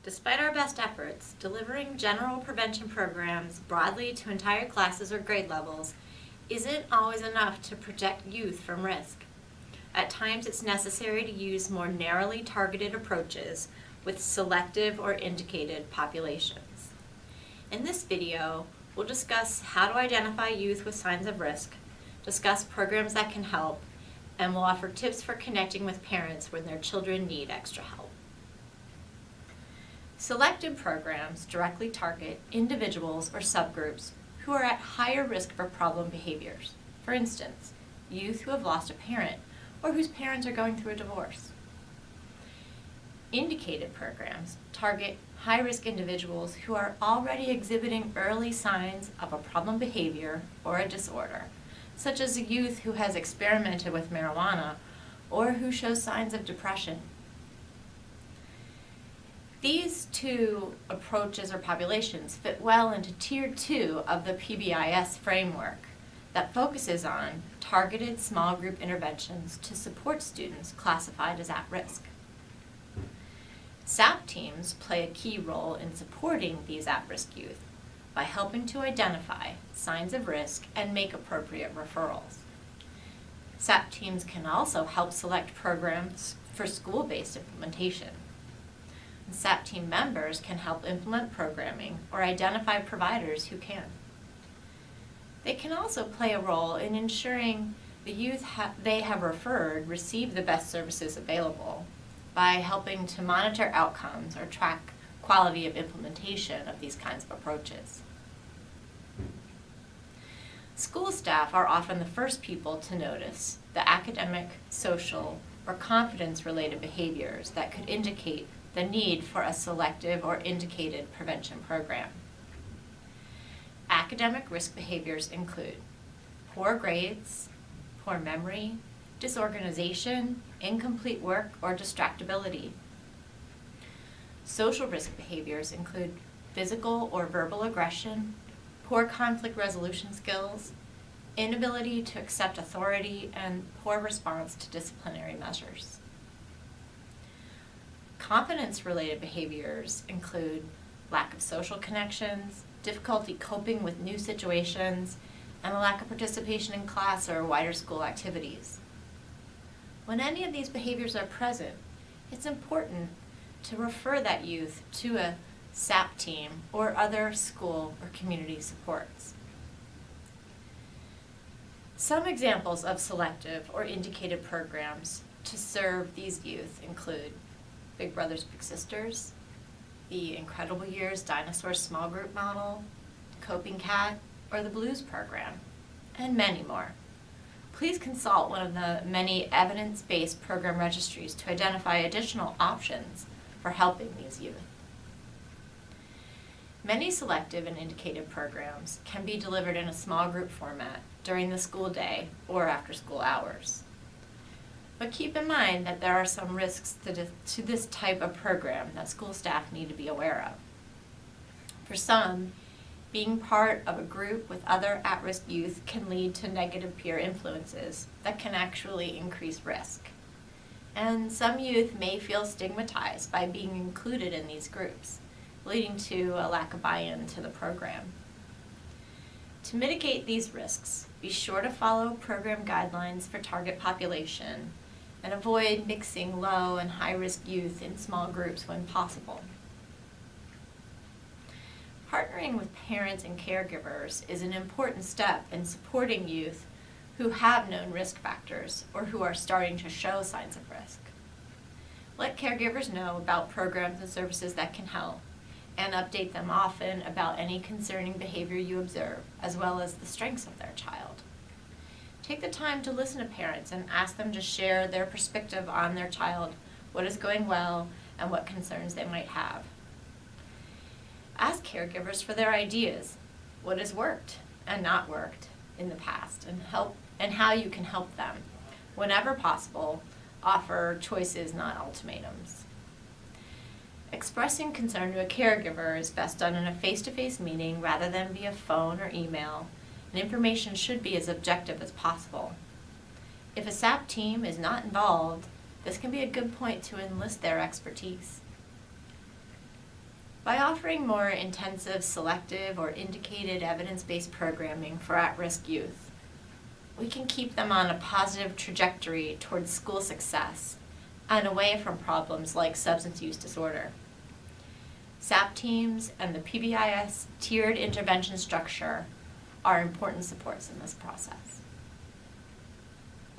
Despite our best efforts, delivering general prevention programs broadly to entire classes or grade levels isn't always enough to protect youth from risk. At times, it's necessary to use more narrowly targeted approaches with selective or indicated populations. In this video, we'll discuss how to identify youth with signs of risk, discuss programs that can help, and we'll offer tips for connecting with parents when their children need extra help. Selective programs directly target individuals or subgroups who are at higher risk for problem behaviors. For instance, youth who have lost a parent or whose parents are going through a divorce. Indicated programs target high-risk individuals who are already exhibiting early signs of a problem behavior or a disorder, such as a youth who has experimented with marijuana or who shows signs of depression. These two approaches or populations fit well into Tier 2 of the PBIS framework that focuses on targeted small group interventions to support students classified as at risk. SAP teams play a key role in supporting these at-risk youth by helping to identify signs of risk and make appropriate referrals. SAP teams can also help select programs for school-based implementation. SAP team members can help implement programming or identify providers who can. They can also play a role in ensuring the youth they have referred receive the best services available by helping to monitor outcomes or track quality of implementation of these kinds of approaches. School staff are often the first people to notice the academic, social, or confidence-related behaviors that could indicate the need for a selective or indicated prevention program. Academic risk behaviors include poor grades, poor memory, disorganization, incomplete work, or distractibility. Social risk behaviors include physical or verbal aggression, poor conflict resolution skills, inability to accept authority, and poor response to disciplinary measures. Confidence-related behaviors include lack of social connections, difficulty coping with new situations, and a lack of participation in class or wider school activities. When any of these behaviors are present, it's important to refer that youth to a SAP team or other school or community supports. Some examples of selective or indicated programs to serve these youth include Big Brothers Big Sisters, the Incredible Years Dinosaur Small Group Model, Coping Cat, or the Blues Program, and many more. Please consult one of the many evidence-based program registries to identify additional options for helping these youth. Many selective and indicated programs can be delivered in a small group format during the school day or after school hours. But keep in mind that there are some risks to this type of program that school staff need to be aware of. For some, being part of a group with other at-risk youth can lead to negative peer influences that can actually increase risk. And some youth may feel stigmatized by being included in these groups, leading to a lack of buy-in to the program. To mitigate these risks, be sure to follow program guidelines for target population and avoid mixing low and high-risk youth in small groups when possible. Partnering with parents and caregivers is an important step in supporting youth who have known risk factors or who are starting to show signs of risk. Let caregivers know about programs and services that can help, and update them often about any concerning behavior you observe, as well as the strengths of their child. Take the time to listen to parents and ask them to share their perspective on their child, what is going well, and what concerns they might have. Ask caregivers for their ideas, what has worked and not worked in the past, and how you can help them. Whenever possible, offer choices, not ultimatums. Expressing concern to a caregiver is best done in a face-to-face meeting rather than via phone or email, and information should be as objective as possible. If a SAP team is not involved, this can be a good point to enlist their expertise. By offering more intensive selective or indicated evidence-based programming for at-risk youth, we can keep them on a positive trajectory towards school success and away from problems like substance use disorder. SAP teams and the PBIS tiered intervention structure are important supports in this process.